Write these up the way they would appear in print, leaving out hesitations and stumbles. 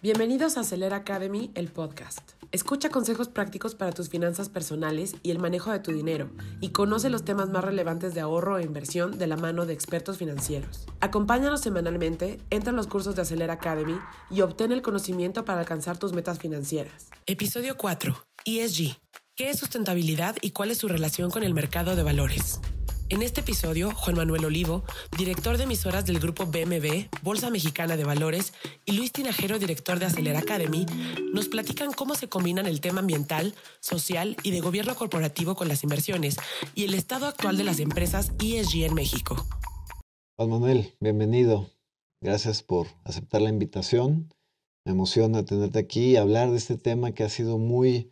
Bienvenidos a Acelera Academy, el podcast. Escucha consejos prácticos para tus finanzas personales y el manejo de tu dinero y conoce los temas más relevantes de ahorro e inversión de la mano de expertos financieros. Acompáñanos semanalmente, entra a los cursos de Acelera Academy y obtén el conocimiento para alcanzar tus metas financieras. Episodio 4. ESG. ¿Qué es sustentabilidad y cuál es su relación con el mercado de valores? En este episodio, Juan Manuel Olivo, director de emisoras del grupo BMV, Bolsa Mexicana de Valores, y Luis Tinajero, director de Acelera Academy, nos platican cómo se combinan el tema ambiental, social y de gobierno corporativo con las inversiones y el estado actual de las empresas ESG en México. Juan Manuel, bienvenido. Gracias por aceptar la invitación. Me emociona tenerte aquí y hablar de este tema que ha sido muy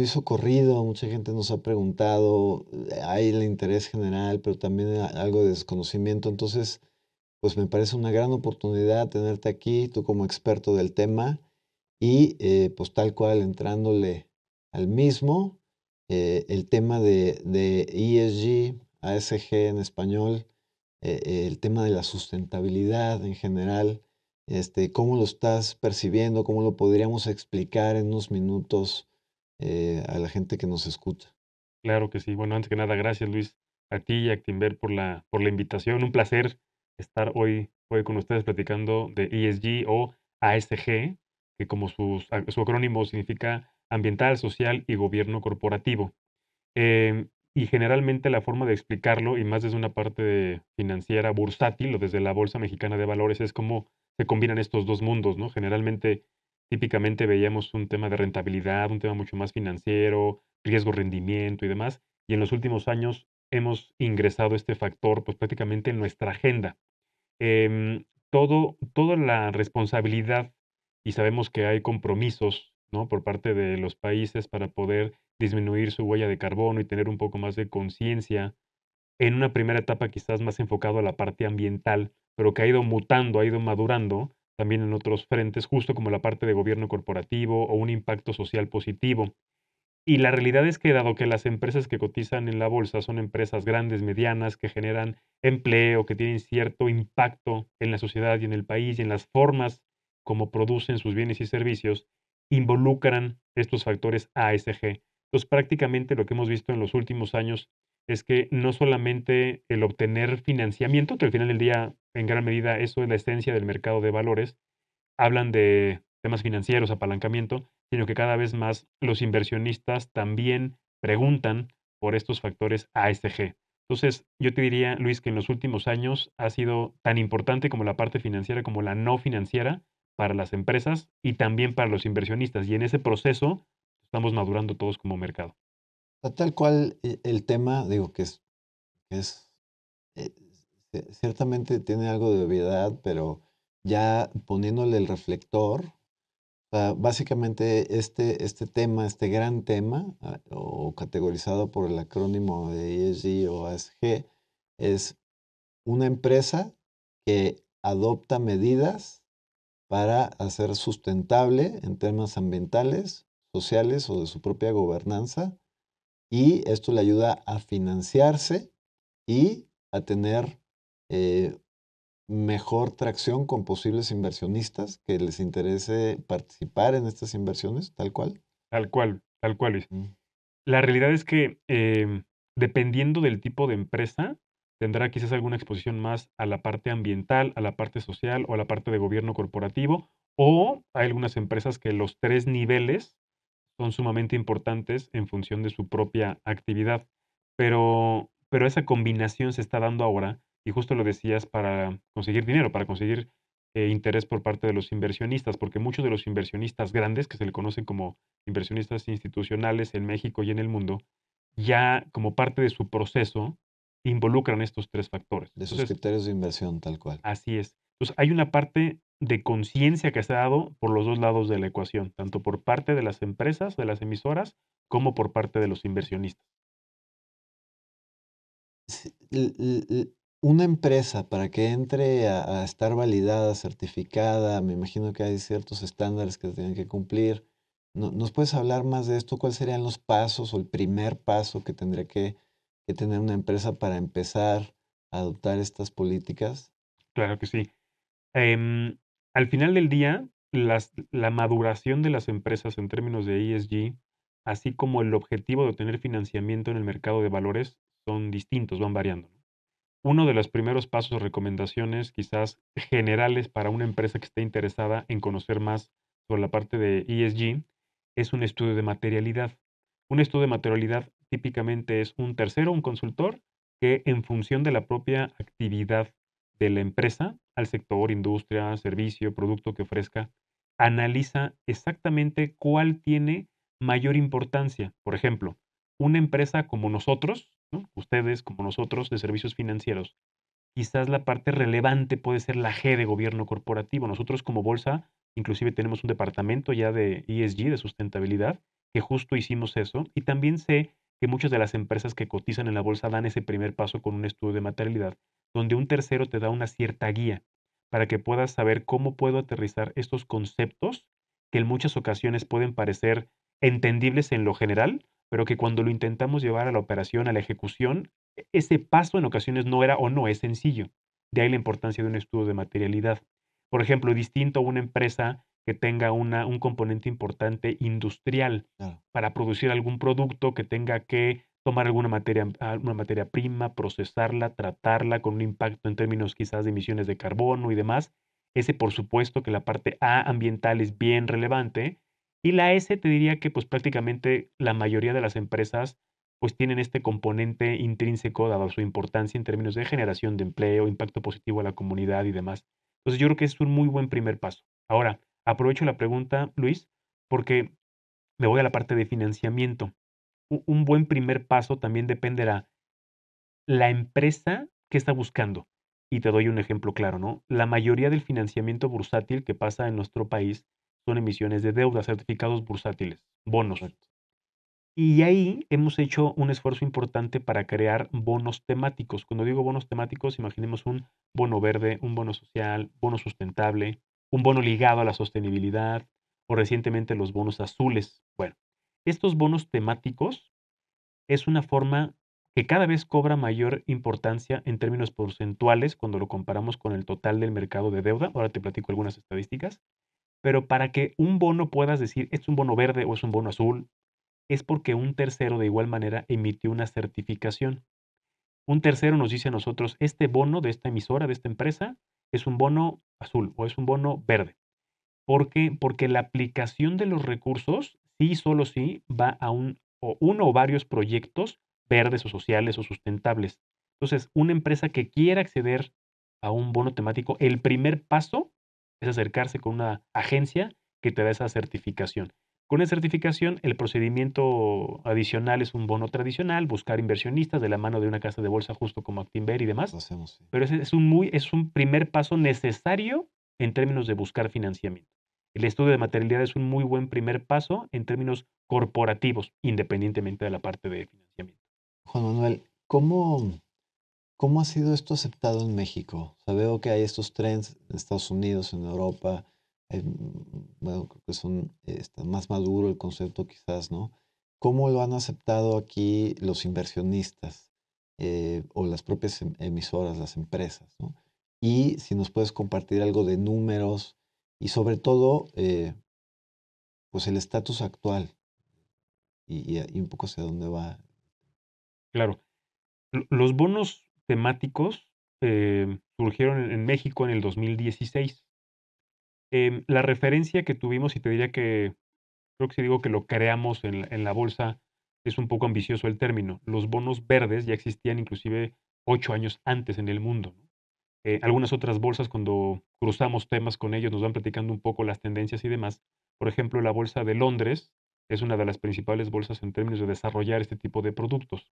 socorrido. Mucha gente nos ha preguntado, hay el interés general, pero también algo de desconocimiento. Entonces, pues me parece una gran oportunidad tenerte aquí, tú como experto del tema y pues tal cual entrándole al mismo, el tema de ESG, ASG en español, el tema de la sustentabilidad en general, ¿cómo lo estás percibiendo? ¿Cómo lo podríamos explicar en unos minutos a la gente que nos escucha? Claro que sí. Bueno, antes que nada, gracias Luis, a ti y a Actinver por la invitación. Un placer estar hoy con ustedes platicando de ESG o ASG, que como su acrónimo significa Ambiental, Social y Gobierno Corporativo. Y generalmente la forma de explicarlo, y más desde una parte financiera bursátil o desde la Bolsa Mexicana de Valores, es cómo se combinan estos dos mundos, ¿no? Generalmente, típicamente veíamos un tema de rentabilidad, un tema mucho más financiero, riesgo, rendimiento y demás, y en los últimos años hemos ingresado este factor, pues prácticamente en nuestra agenda. Toda la responsabilidad, y sabemos que hay compromisos, ¿no? Por parte de los países para poder disminuir su huella de carbono y tener un poco más de conciencia. En una primera etapa quizás más enfocado a la parte ambiental, pero que ha ido mutando, ha ido madurando también en otros frentes, justo como la parte de gobierno corporativo o un impacto social positivo. Y la realidad es que dado que las empresas que cotizan en la bolsa son empresas grandes, medianas, que generan empleo, que tienen cierto impacto en la sociedad y en el país y en las formas como producen sus bienes y servicios, involucran estos factores ASG. Entonces, prácticamente lo que hemos visto en los últimos años es que no solamente el obtener financiamiento, que al final del día, en gran medida, eso es la esencia del mercado de valores, hablan de temas financieros, apalancamiento, sino que cada vez más los inversionistas también preguntan por estos factores ASG. Entonces, yo te diría, Luis, que en los últimos años ha sido tan importante como la parte financiera como la no financiera para las empresas y también para los inversionistas. Y en ese proceso estamos madurando todos como mercado. Tal cual el tema, digo que es eh, ciertamente tiene algo de obviedad, pero ya poniéndole el reflector. Básicamente este tema, este gran tema, o categorizado por el acrónimo de ESG o ASG, es una empresa que adopta medidas para hacer sustentable en temas ambientales, sociales o de su propia gobernanza, y esto le ayuda a financiarse y a tener eh, mejor tracción con posibles inversionistas que les interese participar en estas inversiones, tal cual. Tal cual, Luis. Mm. La realidad es que, dependiendo del tipo de empresa, tendrá quizás alguna exposición más a la parte ambiental, a la parte social o a la parte de gobierno corporativo, o hay algunas empresas que los 3 niveles son sumamente importantes en función de su propia actividad. Pero esa combinación se está dando ahora, y justo lo decías, para conseguir dinero, para conseguir, interés por parte de los inversionistas, porque muchos de los inversionistas grandes, que se le conocen como inversionistas institucionales en México y en el mundo, ya como parte de su proceso involucran estos 3 factores. De sus Entonces, criterios de inversión, tal cual. así es. Entonces, hay una parte de conciencia que se ha dado por los 2 lados de la ecuación, tanto por parte de las empresas, de las emisoras, como por parte de los inversionistas. Sí, una empresa para que entre a estar validada, certificada, me imagino que hay ciertos estándares que tienen que cumplir. ¿Nos puedes hablar más de esto? ¿Cuáles serían los pasos o el primer paso que tendría que tener una empresa para empezar a adoptar estas políticas? Claro que sí. Em, Al final del día, la maduración de las empresas en términos de ESG, así como el objetivo de obtener financiamiento en el mercado de valores, son distintos, van variando, ¿no? Uno de los primeros pasos o recomendaciones quizás generales para una empresa que esté interesada en conocer más sobre la parte de ESG es un estudio de materialidad. Un estudio de materialidad típicamente es un tercero, un consultor, que en función de la propia actividad de la empresa, al sector, industria, servicio, producto que ofrezca, analiza exactamente cuál tiene mayor importancia. Por ejemplo, una empresa como nosotros, ¿no? Ustedes como nosotros de servicios financieros, quizás la parte relevante puede ser la G de gobierno corporativo. Nosotros como bolsa, inclusive tenemos un departamento ya de ESG, de sustentabilidad, que justo hicimos eso. Y también sé que muchas de las empresas que cotizan en la bolsa dan ese primer paso con un estudio de materialidad, donde un tercero te da una cierta guía para que puedas saber cómo puedo aterrizar estos conceptos que en muchas ocasiones pueden parecer entendibles en lo general, pero que cuando lo intentamos llevar a la operación, a la ejecución, ese paso en ocasiones no era o no es sencillo. De ahí la importancia de un estudio de materialidad. Por ejemplo, distinto a una empresa que tenga un componente importante industrial Claro. para producir algún producto que tenga que tomar alguna materia prima, procesarla, tratarla con un impacto en términos quizás de emisiones de carbono y demás. Ese, por supuesto, que la parte A ambiental es bien relevante. Y la S te diría que pues prácticamente la mayoría de las empresas pues tienen este componente intrínseco dado su importancia en términos de generación de empleo, impacto positivo a la comunidad y demás. Entonces yo creo que es un muy buen primer paso. Ahora, aprovecho la pregunta, Luis, porque me voy a la parte de financiamiento. Un buen primer paso también dependerá la empresa que está buscando. Y te doy un ejemplo claro, ¿no? La mayoría del financiamiento bursátil que pasa en nuestro país son emisiones de deuda, certificados bursátiles, bonos. Correcto. Y ahí hemos hecho un esfuerzo importante para crear bonos temáticos. Cuando digo bonos temáticos, imaginemos un bono verde, un bono social, bono sustentable, un bono ligado a la sostenibilidad o recientemente los bonos azules. Bueno, estos bonos temáticos es una forma que cada vez cobra mayor importancia en términos porcentuales cuando lo comparamos con el total del mercado de deuda. Ahora te platico algunas estadísticas. Pero para que un bono puedas decir, es un bono verde o es un bono azul, es porque un tercero de igual manera emitió una certificación. Un tercero nos dice a nosotros, este bono de esta emisora, de esta empresa, es un bono azul o es un bono verde. ¿Por qué? Porque la aplicación de los recursos, sí, solo sí, va a uno o varios proyectos verdes o sociales o sustentables. Entonces, una empresa que quiera acceder a un bono temático, el primer paso es acercarse con una agencia que te da esa certificación. Con esa certificación, el procedimiento adicional es un bono tradicional, buscar inversionistas de la mano de una casa de bolsa justo como Actinver y Lo demás, hacemos, sí. pero ese es un primer paso necesario en términos de buscar financiamiento. El estudio de materialidad es un muy buen primer paso en términos corporativos, independientemente de la parte de financiamiento. Juan Manuel, ¿cómo ha sido esto aceptado en México? O sea, veo que hay estos trends en Estados Unidos, en Europa, bueno, creo que está más maduro el concepto quizás, ¿no? ¿Cómo lo han aceptado aquí los inversionistas o las propias emisoras, las empresas, ¿no? Y si nos puedes compartir algo de números y sobre todo, pues el estatus actual y un poco hacia dónde va. Claro, los bonos temáticos surgieron en México en el 2016. La referencia que tuvimos, y te diría que creo que si digo que lo creamos en la bolsa, es un poco ambicioso el término. Los bonos verdes ya existían inclusive 8 años antes en el mundo, ¿no? Algunas otras bolsas, cuando cruzamos temas con ellos, nos van platicando un poco las tendencias y demás. Por ejemplo, la bolsa de Londres es una de las principales bolsas en términos de desarrollar este tipo de productos.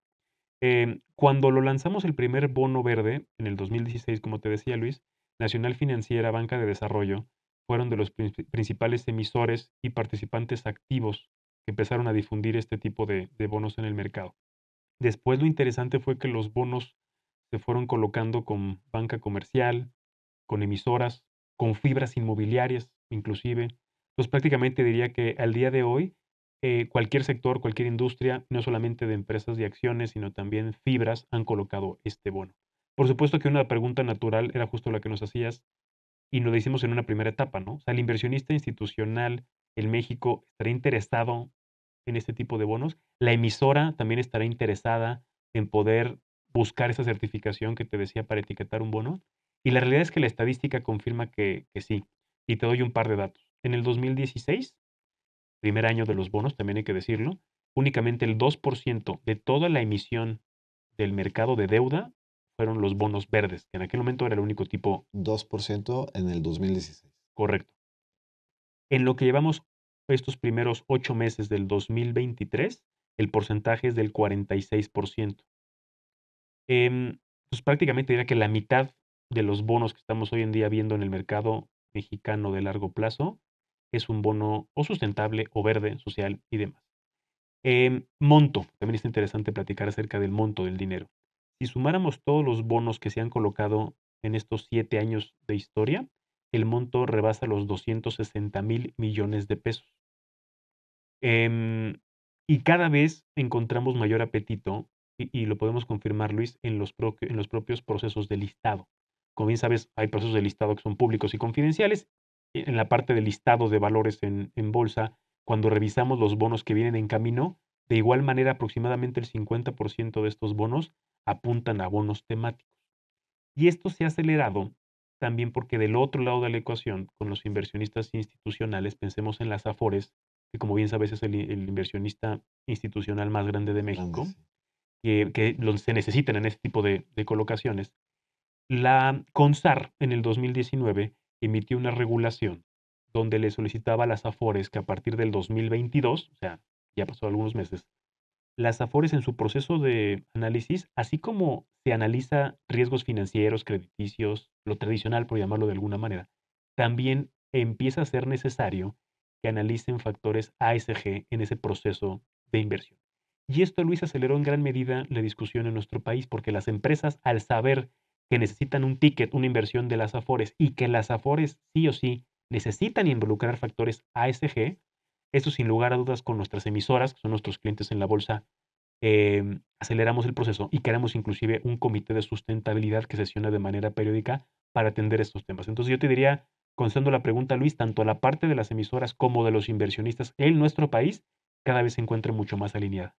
Cuando lo lanzamos el primer bono verde en el 2016, como te decía Luis, Nacional Financiera, Banca de Desarrollo, fueron de los principales emisores y participantes activos que empezaron a difundir este tipo de bonos en el mercado. Después lo interesante fue que los bonos se fueron colocando con banca comercial, con emisoras, con fibras inmobiliarias, inclusive. Entonces, prácticamente diría que al día de hoy, cualquier sector, cualquier industria, no solamente de empresas de acciones, sino también fibras, han colocado este bono. Por supuesto que una pregunta natural era justo la que nos hacías. y lo decimos en una primera etapa, ¿no? O sea, el inversionista institucional en México estará interesado en este tipo de bonos. La emisora también estará interesada en poder buscar esa certificación que te decía para etiquetar un bono. Y la realidad es que la estadística confirma que sí. Y te doy un par de datos. En el 2016, primer año de los bonos, también hay que decirlo, únicamente el 2% de toda la emisión del mercado de deuda fueron los bonos verdes, que en aquel momento era el único tipo 2% en el 2016. correcto. En lo que llevamos estos primeros 8 meses del 2023, el porcentaje es del 46%. Pues prácticamente diría que la mitad de los bonos que estamos hoy en día viendo en el mercado mexicano de largo plazo es un bono o sustentable o verde, social y demás. Monto, también es interesante platicar acerca del monto del dinero. Si sumáramos todos los bonos que se han colocado en estos 7 años de historia, el monto rebasa los 260,000 millones de pesos. Y cada vez encontramos mayor apetito, y lo podemos confirmar, Luis, en los propios procesos de listado. Como bien sabes, hay procesos de listado que son públicos y confidenciales. En la parte de listado de valores en bolsa, cuando revisamos los bonos que vienen en camino, de igual manera aproximadamente el 50% de estos bonos apuntan a bonos temáticos. Y esto se ha acelerado también porque del otro lado de la ecuación, con los inversionistas institucionales, pensemos en las Afores, que como bien sabes es el inversionista institucional más grande de Más grande, México, sí. se necesitan en este tipo de colocaciones. La CONSAR en el 2019 emitió una regulación donde le solicitaba a las Afores que a partir del 2022, o sea, ya pasó algunos meses, las Afores en su proceso de análisis, así como se analiza riesgos financieros, crediticios, lo tradicional, por llamarlo de alguna manera, también empieza a ser necesario que analicen factores ASG en ese proceso de inversión. Y esto, Luis, aceleró en gran medida la discusión en nuestro país, porque las empresas, al saber que necesitan un ticket, una inversión de las Afores, y que las Afores sí o sí necesitan involucrar factores ASG, eso sin lugar a dudas con nuestras emisoras, que son nuestros clientes en la bolsa, aceleramos el proceso y creamos inclusive un comité de sustentabilidad que sesiona de manera periódica para atender estos temas. Entonces yo te diría, contestando la pregunta, Luis, tanto la parte de las emisoras como de los inversionistas en nuestro país cada vez se encuentra mucho más alineada.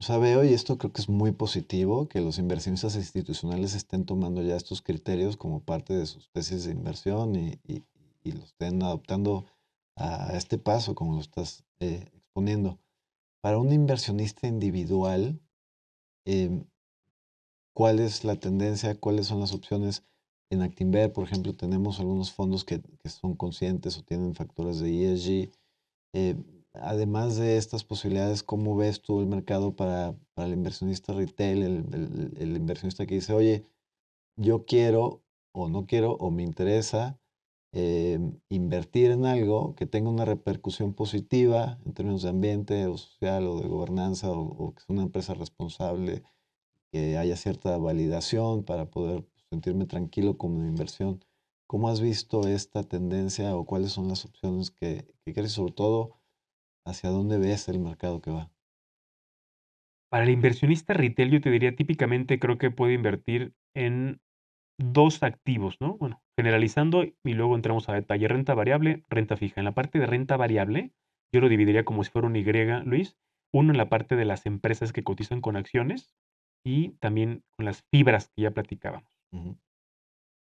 O sea, veo, y esto creo que es muy positivo, que los inversionistas institucionales estén tomando ya estos criterios como parte de sus tesis de inversión y lo estén adoptando a este paso, como lo estás exponiendo. Para un inversionista individual, em, ¿cuál es la tendencia? ¿Cuáles son las opciones? En Actinver, por ejemplo, tenemos algunos fondos que son conscientes o tienen factores de ESG. Eh, Además de estas posibilidades, ¿cómo ves tú el mercado para el inversionista retail, el inversionista que dice, oye, yo quiero o no quiero o me interesa invertir en algo que tenga una repercusión positiva en términos de ambiente o social o de gobernanza o que sea una empresa responsable, que haya cierta validación para poder sentirme tranquilo con mi inversión? ¿Cómo has visto esta tendencia o cuáles son las opciones que crees, sobre todo, hacia dónde ves el mercado que va? Para el inversionista retail, yo te diría, típicamente creo que puede invertir en dos activos, ¿no? Bueno, generalizando y luego entramos a detalle, renta variable, renta fija. En la parte de renta variable, yo lo dividiría como si fuera un Y, Luis. Uno en la parte de las empresas que cotizan con acciones y también con las fibras que ya platicábamos. Ujú.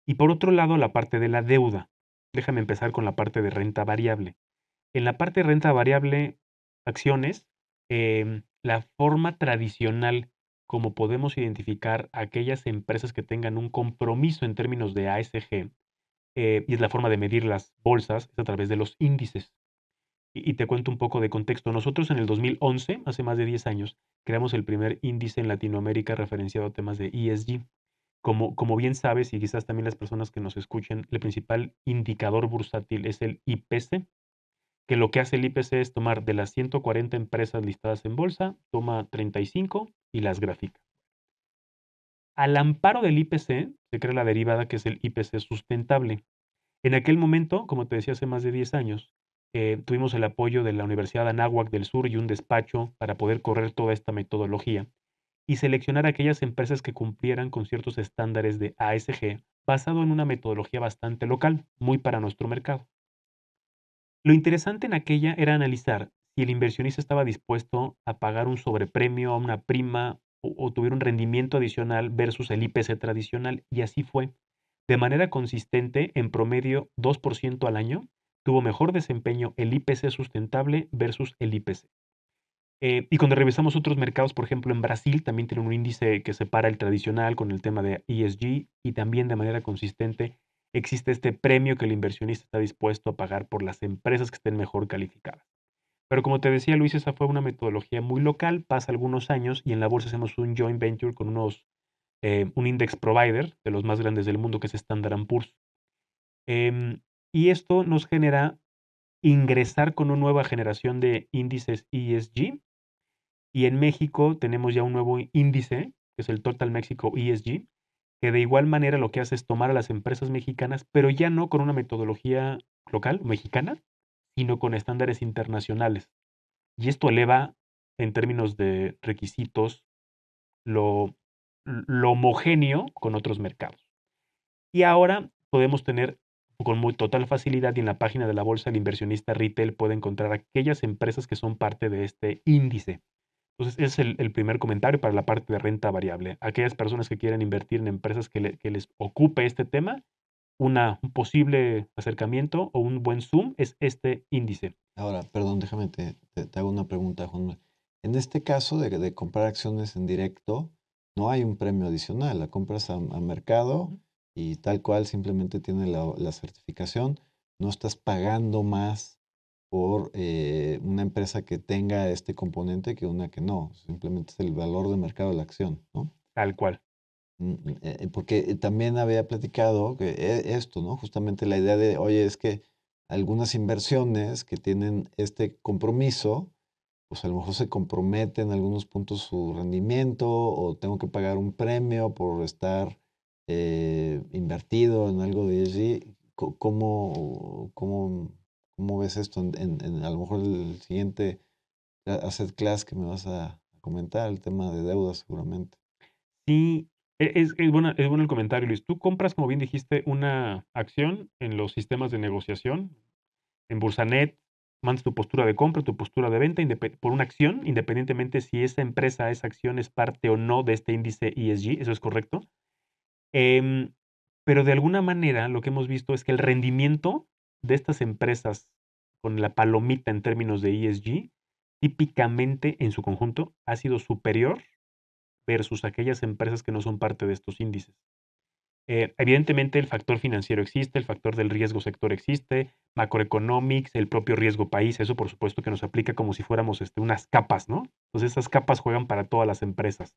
Y por otro lado, la parte de la deuda. Déjame empezar con la parte de renta variable. En la parte de renta variable, acciones, la forma tradicional como podemos identificar aquellas empresas que tengan un compromiso en términos de ASG, y es la forma de medir las bolsas, es a través de los índices. Y te cuento un poco de contexto. Nosotros en el 2011, hace más de 10 años, creamos el primer índice en Latinoamérica referenciado a temas de ESG. Como bien sabes, y quizás también las personas que nos escuchen, el principal indicador bursátil es el IPC, que lo que hace el IPC es tomar de las 140 empresas listadas en bolsa, toma 35 y las grafica. Al amparo del IPC se crea la derivada que es el IPC sustentable. En aquel momento, como te decía hace más de 10 años, tuvimos el apoyo de la Universidad de Anáhuac del Sur y un despacho para poder correr toda esta metodología y seleccionar aquellas empresas que cumplieran con ciertos estándares de ASG basado en una metodología bastante local, muy para nuestro mercado. Lo interesante en aquella era analizar si el inversionista estaba dispuesto a pagar un sobrepremio, una prima o tuviera un rendimiento adicional versus el IPC tradicional, y así fue. De manera consistente, en promedio 2% al año, tuvo mejor desempeño el IPC sustentable versus el IPC. Y cuando revisamos otros mercados, por ejemplo, en Brasil también tiene un índice que separa el tradicional con el tema de ESG, y también de manera consistente existe este premio que el inversionista está dispuesto a pagar por las empresas que estén mejor calificadas. Pero como te decía, Luis, esa fue una metodología muy local, pasa algunos años y en la bolsa hacemos un joint venture con un index provider de los más grandes del mundo, que es Standard Poor's. Em, y esto nos genera ingresar con una nueva generación de índices ESG, y en México tenemos ya un nuevo índice, que es el Total Mexico ESG, que de igual manera lo que hace es tomar a las empresas mexicanas, pero ya no con una metodología local mexicana, sino con estándares internacionales. Y esto eleva, en términos de requisitos, lo, lo homogéneo con otros mercados. Y ahora podemos tener con muy total facilidad, y en la página de la bolsa el inversionista retail puede encontrar aquellas empresas que son parte de este índice. Entonces, ese es el primer comentario para la parte de renta variable. Aquellas personas que quieran invertir en empresas que les ocupe este tema, un posible acercamiento o un buen zoom es este índice. Ahora, perdón, déjame, te hago una pregunta, Juan. En este caso de comprar acciones en directo, no hay un premio adicional. La compras a mercado y tal cual simplemente tiene la certificación. No estás pagando más por una empresa que tenga este componente que una que no. Simplemente es el valor de mercado de la acción, ¿no? Tal cual. Porque también había platicado que esto, ¿no? Justamente la idea de, oye, es que algunas inversiones que tienen este compromiso, pues a lo mejor se compromete en algunos puntos su rendimiento o tengo que pagar un premio por estar invertido en algo de ESG. ¿Cómo ves esto a lo mejor el siguiente asset class que me vas a comentar, el tema de deuda seguramente? Sí, es bueno el comentario, Luis. Tú compras, como bien dijiste, una acción en los sistemas de negociación, en Bursanet, mandas tu postura de compra, tu postura de venta por una acción, independientemente si esa empresa, esa acción es parte o no de este índice ESG, eso es correcto. Em, pero de alguna manera lo que hemos visto es que el rendimiento de estas empresas con la palomita en términos de ESG, típicamente en su conjunto ha sido superior versus aquellas empresas que no son parte de estos índices. Evidentemente el factor financiero existe, el factor del riesgo sector existe, macroeconomics, el propio riesgo país, eso por supuesto que nos aplica como si fuéramos unas capas, ¿no? Entonces esas capas juegan para todas las empresas.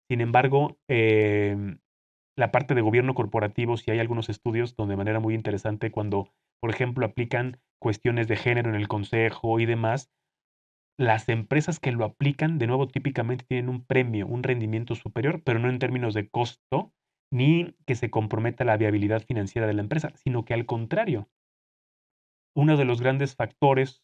Sin embargo, la parte de gobierno corporativo, sí hay algunos estudios donde de manera muy interesante, cuando, por ejemplo, aplican cuestiones de género en el consejo y demás, las empresas que lo aplican, de nuevo, típicamente tienen un premio, un rendimiento superior, pero no en términos de costo, ni que se comprometa la viabilidad financiera de la empresa, sino que al contrario, uno de los grandes factores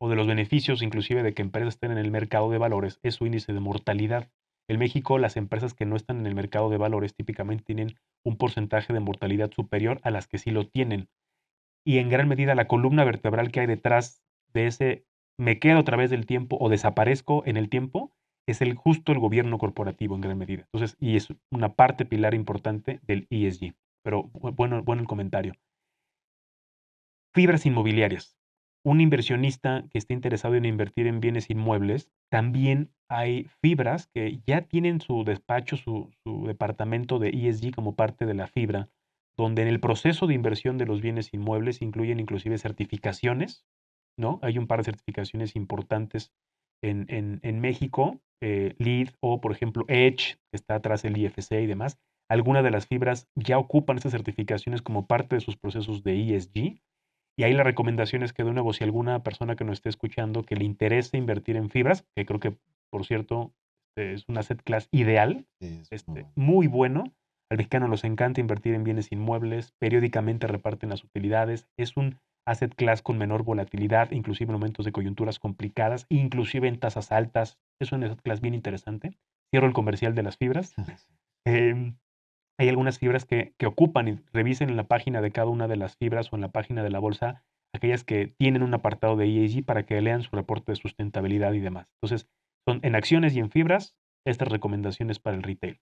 o de los beneficios, inclusive, de que empresas estén en el mercado de valores es su índice de mortalidad. En México, las empresas que no están en el mercado de valores típicamente tienen un porcentaje de mortalidad superior a las que sí lo tienen. Y en gran medida la columna vertebral que hay detrás de ese me quedo a través del tiempo o desaparezco en el tiempo es justo el gobierno corporativo en gran medida. Entonces, y es una parte pilar importante del ESG. Pero bueno el comentario. Fibras inmobiliarias. Un inversionista que esté interesado en invertir en bienes inmuebles, también hay fibras que ya tienen su despacho, su departamento de ESG como parte de la fibra, donde en el proceso de inversión de los bienes inmuebles incluyen inclusive certificaciones, ¿no? Hay un par de certificaciones importantes en México, LEED o, por ejemplo, Edge, que está atrás del IFC y demás. Algunas de las fibras ya ocupan estas certificaciones como parte de sus procesos de ESG. Y ahí la recomendación es que, de nuevo, si alguna persona que nos esté escuchando que le interese invertir en fibras, que creo que, por cierto, es un asset class ideal, Sí, es muy bueno. muy bueno. Al mexicano nos encanta invertir en bienes inmuebles, periódicamente reparten las utilidades, es un asset class con menor volatilidad, inclusive en momentos de coyunturas complicadas, inclusive en tasas altas. Es un asset class bien interesante. Cierro el comercial de las fibras. Em, hay algunas fibras que ocupan y revisen en la página de cada una de las fibras o en la página de la bolsa aquellas que tienen un apartado de ESG para que lean su reporte de sustentabilidad y demás. Entonces, son en acciones y en fibras estas recomendaciones para el retail.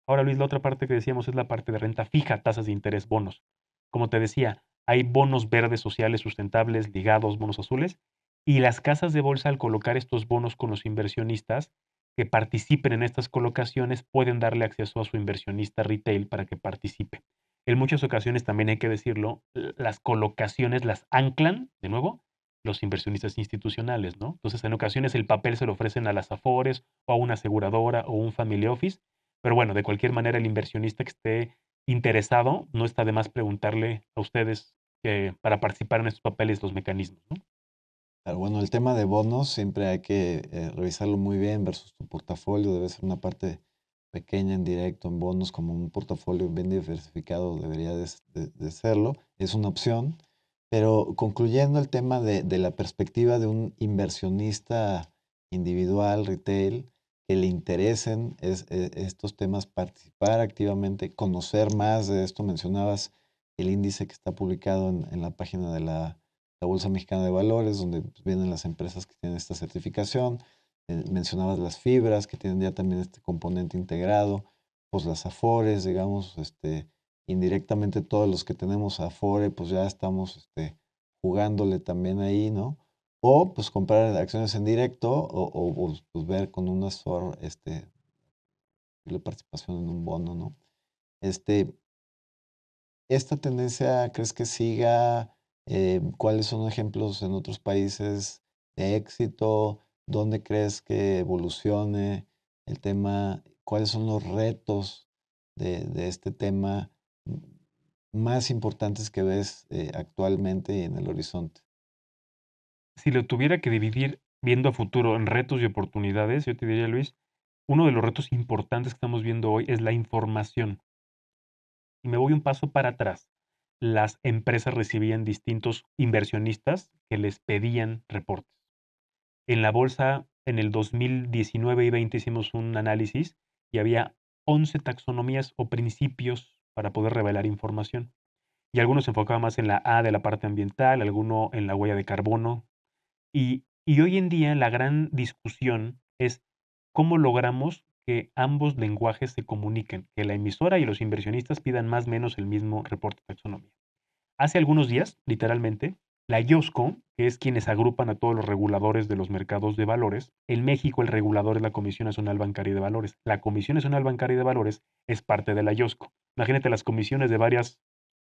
Ahora, Luis, la otra parte que decíamos es la parte de renta fija, tasas de interés, bonos. Como te decía, hay bonos verdes sociales sustentables, ligados, bonos azules, y las casas de bolsa al colocar estos bonos con los inversionistas que participen en estas colocaciones pueden darle acceso a su inversionista retail para que participe. En muchas ocasiones, también hay que decirlo, las colocaciones las anclan, de nuevo, los inversionistas institucionales, ¿no? Entonces, en ocasiones el papel se lo ofrecen a las Afores o a una aseguradora o un family office, pero bueno, de cualquier manera, el inversionista que esté interesado, no está de más preguntarle a ustedes para participar en estos papeles los mecanismos, ¿no? Pero bueno, el tema de bonos siempre hay que revisarlo muy bien versus tu portafolio. Debe ser una parte pequeña en directo en bonos, como un portafolio bien diversificado debería de serlo. Es una opción. Pero concluyendo el tema de la perspectiva de un inversionista individual, retail, que le interesen estos temas, participar activamente, conocer más de esto. Mencionabas el índice que está publicado en la página de la Bolsa Mexicana de Valores, donde pues, vienen las empresas que tienen esta certificación. Mencionabas las fibras, que tienen ya también este componente integrado, pues las Afores, digamos, indirectamente todos los que tenemos Afore, pues ya estamos jugándole también ahí, ¿no? O pues comprar acciones en directo pues, ver con un asesor la participación en un bono, ¿no? Este, ¿Esta tendencia crees que siga? ¿Cuáles son ejemplos en otros países de éxito? ¿Dónde crees que evolucione el tema? ¿Cuáles son los retos de este tema más importantes que ves actualmente y en el horizonte? Si lo tuviera que dividir viendo a futuro en retos y oportunidades, yo te diría, Luis, uno de los retos importantes que estamos viendo hoy es la información. Y me voy un paso para atrás. Las empresas recibían distintos inversionistas que les pedían reportes. En la bolsa, en el 2019 y 20 hicimos un análisis y había 11 taxonomías o principios para poder revelar información. Y algunos se enfocaban más en la A de la parte ambiental, alguno en la huella de carbono. Y hoy en día la gran discusión es cómo logramos que ambos lenguajes se comuniquen, que la emisora y los inversionistas pidan más o menos el mismo reporte de taxonomía. Hace algunos días, literalmente, la IOSCO, que es quienes agrupan a todos los reguladores de los mercados de valores, en México el regulador es la Comisión Nacional Bancaria de Valores. La Comisión Nacional Bancaria de Valores es parte de la IOSCO. Imagínate las comisiones de varias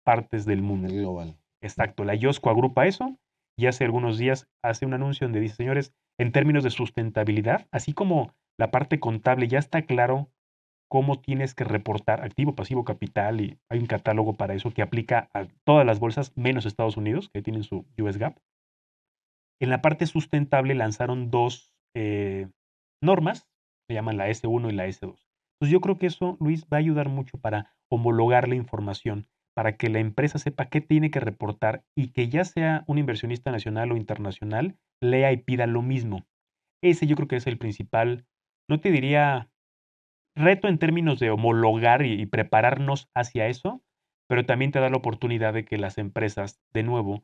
partes del mundo. El global. Exacto, la IOSCO agrupa eso y hace algunos días hace un anuncio donde dice, señores, en términos de sustentabilidad, así como la parte contable ya está claro cómo tienes que reportar activo, pasivo, capital, y hay un catálogo para eso que aplica a todas las bolsas, menos Estados Unidos, que tienen su US GAAP. En la parte sustentable lanzaron dos normas, se llaman la S1 y la S2. Entonces yo creo que eso, Luis, va a ayudar mucho para homologar la información, para que la empresa sepa qué tiene que reportar y que ya sea un inversionista nacional o internacional, lea y pida lo mismo. Ese yo creo que es el principal, no te diría reto en términos de homologar y prepararnos hacia eso, pero también te da la oportunidad de que las empresas, de nuevo,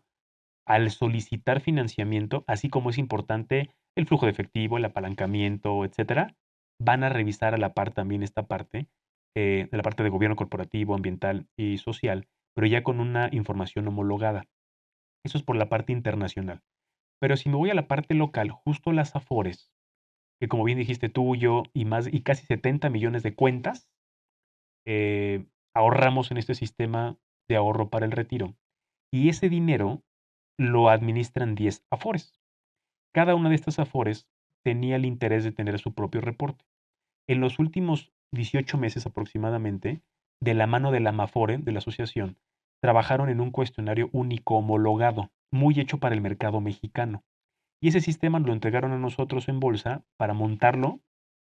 al solicitar financiamiento, así como es importante el flujo de efectivo, el apalancamiento, etcétera, van a revisar a la par también esta parte, de la parte de gobierno corporativo, ambiental y social, pero ya con una información homologada. Eso es por la parte internacional. Pero si me voy a la parte local, justo las Afores, que como bien dijiste tú, yo y más y casi 70 millones de cuentas ahorramos en este sistema de ahorro para el retiro. Y ese dinero lo administran 10 Afores. Cada una de estas Afores tenía el interés de tener su propio reporte. En los últimos 18 meses aproximadamente, de la mano de la Mafore, de la asociación, trabajaron en un cuestionario único homologado, muy hecho para el mercado mexicano. Y ese sistema lo entregaron a nosotros en bolsa para montarlo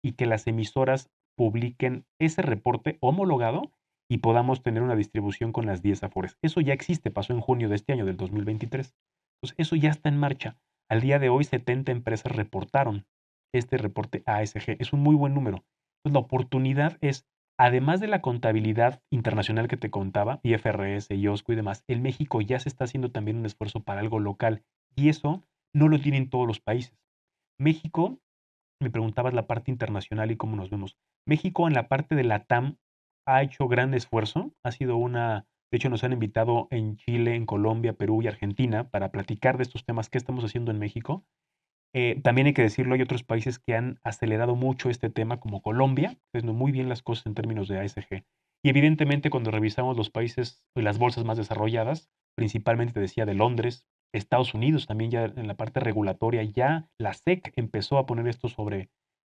y que las emisoras publiquen ese reporte homologado y podamos tener una distribución con las 10 Afores. Eso ya existe, pasó en junio de este año, del 2023. Entonces, eso ya está en marcha. Al día de hoy, 70 empresas reportaron este reporte ASG. Es un muy buen número. Entonces, la oportunidad es además de la contabilidad internacional que te contaba, IFRS, IOSCO y demás, en México ya se está haciendo también un esfuerzo para algo local y eso no lo tienen todos los países. México, me preguntabas la parte internacional y cómo nos vemos. México en la parte de la TAM ha hecho gran esfuerzo, ha sido de hecho nos han invitado en Chile, en Colombia, Perú y Argentina para platicar de estos temas que estamos haciendo en México. También hay que decirlo, hay otros países que han acelerado mucho este tema, como Colombia, que haciendo muy bien las cosas en términos de ASG. Y evidentemente, cuando revisamos los países y las bolsas más desarrolladas, principalmente te decía de Londres, Estados Unidos también ya en la parte regulatoria, ya la SEC empezó a poner esto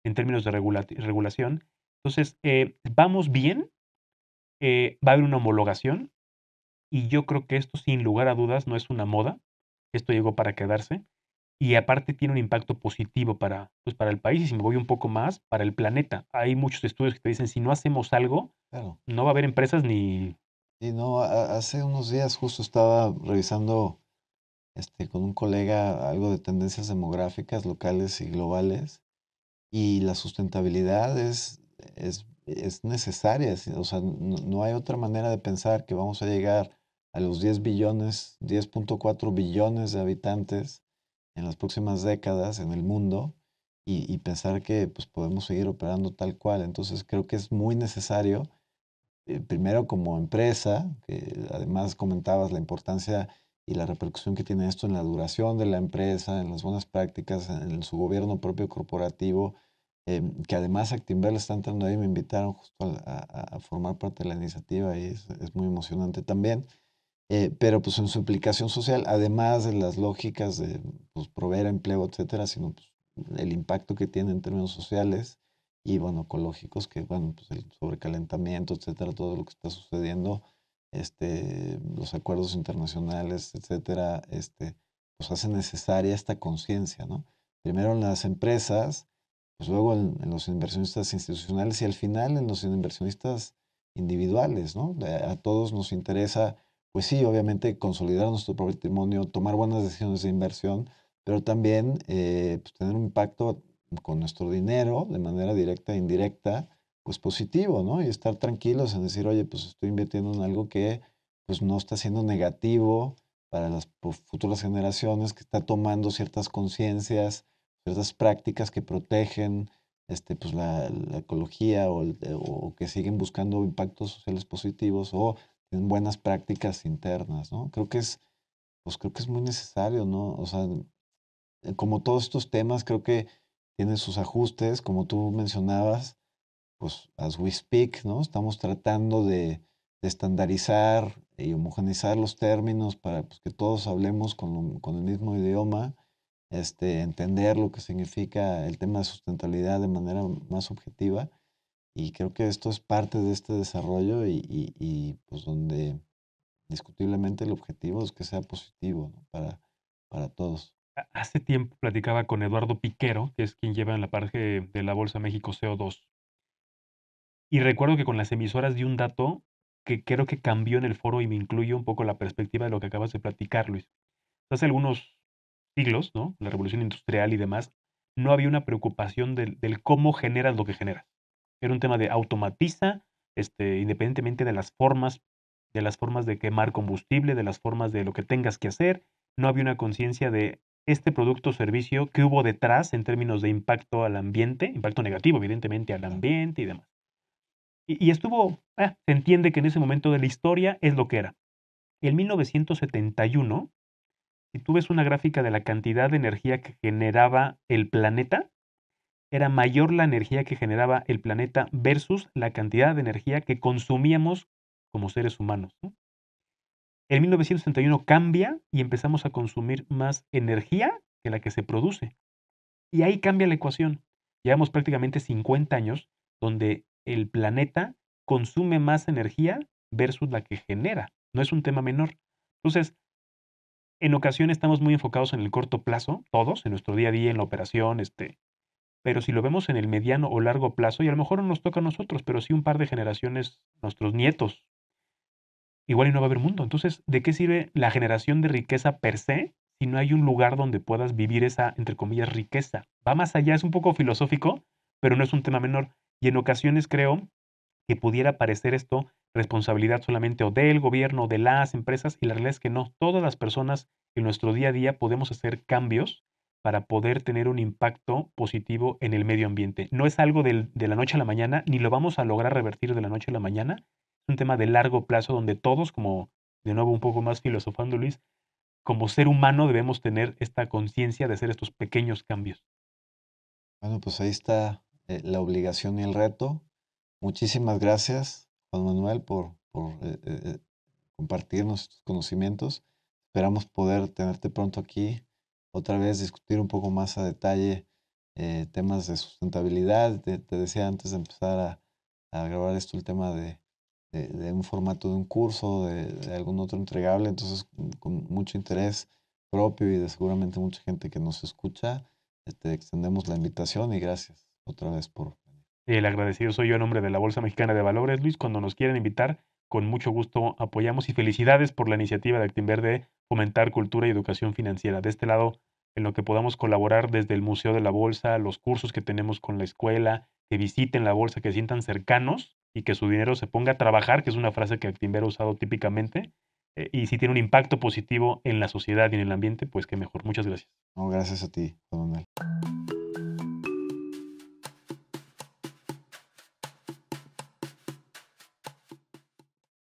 en términos de regulación. Entonces, vamos bien, va a haber una homologación y yo creo que esto sin lugar a dudas no es una moda, esto llegó para quedarse y aparte tiene un impacto positivo para el país y si me voy un poco más, para el planeta. Hay muchos estudios que te dicen, si no hacemos algo, Claro. no va a haber empresas ni... Y no, hace unos días justo estaba revisando con un colega algo de tendencias demográficas locales y globales y la sustentabilidad es necesaria, o sea, no hay otra manera de pensar que vamos a llegar a los 10 billones, 10.4 billones de habitantes en las próximas décadas en el mundo y pensar que pues, podemos seguir operando tal cual. Entonces creo que es muy necesario, primero como empresa, que además comentabas la importancia y la repercusión que tiene esto en la duración de la empresa, en las buenas prácticas, en su gobierno propio corporativo, que además Actinver está entrando ahí, me invitaron justo a formar parte de la iniciativa y es muy emocionante también. Pero pues en su implicación social, además de las lógicas de pues, proveer empleo, etcétera, sino pues, el impacto que tiene en términos sociales y bueno, ecológicos, que bueno, pues el sobrecalentamiento, etcétera, todo lo que está sucediendo, los acuerdos internacionales, etcétera, pues hace necesaria esta conciencia, ¿no? Primero en las empresas, pues luego en los inversionistas institucionales y al final en los inversionistas individuales, ¿no? A todos nos interesa pues sí, obviamente consolidar nuestro patrimonio, tomar buenas decisiones de inversión, pero también pues, tener un impacto con nuestro dinero de manera directa e indirecta, pues positivo, ¿no? Y estar tranquilos en decir, oye, pues estoy invirtiendo en algo que pues no está siendo negativo para las futuras generaciones, que está tomando ciertas conciencias, ciertas prácticas que protegen pues la ecología o que siguen buscando impactos sociales positivos o en buenas prácticas internas, ¿no? Pues creo que es muy necesario, ¿no? O sea, como todos estos temas, creo que tienen sus ajustes, como tú mencionabas, pues as we speak, ¿no? Estamos tratando de estandarizar y homogeneizar los términos para pues, que todos hablemos con el mismo idioma, entender lo que significa el tema de sustentabilidad de manera más objetiva. Y creo que esto es parte de este desarrollo y pues donde indiscutiblemente el objetivo es que sea positivo, ¿no? Para todos. Hace tiempo platicaba con Eduardo Piquero, que es quien lleva en la parte de la Bolsa México CO2. Y recuerdo que con las emisoras di un dato que creo que cambió en el foro y me incluye un poco la perspectiva de lo que acabas de platicar, Luis. Hace algunos siglos, ¿no? La revolución industrial y demás, no había una preocupación del cómo generas lo que generas. Era un tema de automatiza, independientemente de las formas de quemar combustible, de las formas de lo que tengas que hacer, no había una conciencia de este producto o servicio que hubo detrás en términos de impacto al ambiente, impacto negativo, evidentemente, al ambiente y demás. Y se entiende que en ese momento de la historia es lo que era. En 1971, si tú ves una gráfica de la cantidad de energía que generaba el planeta, era mayor la energía que generaba el planeta versus la cantidad de energía que consumíamos como seres humanos, ¿no? En 1971 cambia y empezamos a consumir más energía que la que se produce. Y ahí cambia la ecuación. Llevamos prácticamente 50 años donde el planeta consume más energía versus la que genera. No es un tema menor. Entonces, en ocasiones estamos muy enfocados en el corto plazo, todos, en nuestro día a día, en la operación, pero si lo vemos en el mediano o largo plazo, y a lo mejor no nos toca a nosotros, pero sí un par de generaciones, nuestros nietos, igual y no va a haber mundo. Entonces, ¿de qué sirve la generación de riqueza per se si no hay un lugar donde puedas vivir esa, entre comillas, riqueza? Va más allá, es un poco filosófico, pero no es un tema menor. Y en ocasiones creo que pudiera parecer esto responsabilidad solamente o del gobierno o de las empresas, y la realidad es que no. Todas las personas en nuestro día a día podemos hacer cambios para poder tener un impacto positivo en el medio ambiente. No es algo de la noche a la mañana, ni lo vamos a lograr revertir de la noche a la mañana. Es un tema de largo plazo donde todos, como de nuevo un poco más filosofando Luis, como ser humano debemos tener esta conciencia de hacer estos pequeños cambios. Bueno, pues ahí está la obligación y el reto. Muchísimas gracias, Juan Manuel, por compartirnos tus conocimientos. Esperamos poder tenerte pronto aquí, otra vez discutir un poco más a detalle temas de sustentabilidad. Te decía antes de empezar a grabar esto el tema de un formato de un curso, de algún otro entregable. Entonces, con mucho interés propio y de seguramente mucha gente que nos escucha, te extendemos la invitación y gracias otra vez por venir. El agradecido soy yo a nombre de la Bolsa Mexicana de Valores, Luis. Cuando nos quieran invitar, con mucho gusto apoyamos, y felicidades por la iniciativa de Actinver de fomentar cultura y educación financiera. De este lado, en lo que podamos colaborar desde el Museo de la Bolsa, los cursos que tenemos con la escuela, que visiten la bolsa, que se sientan cercanos y que su dinero se ponga a trabajar, que es una frase que Actinver ha usado típicamente, y si tiene un impacto positivo en la sociedad y en el ambiente, pues qué mejor. Muchas gracias. No, gracias a ti, Juan Manuel.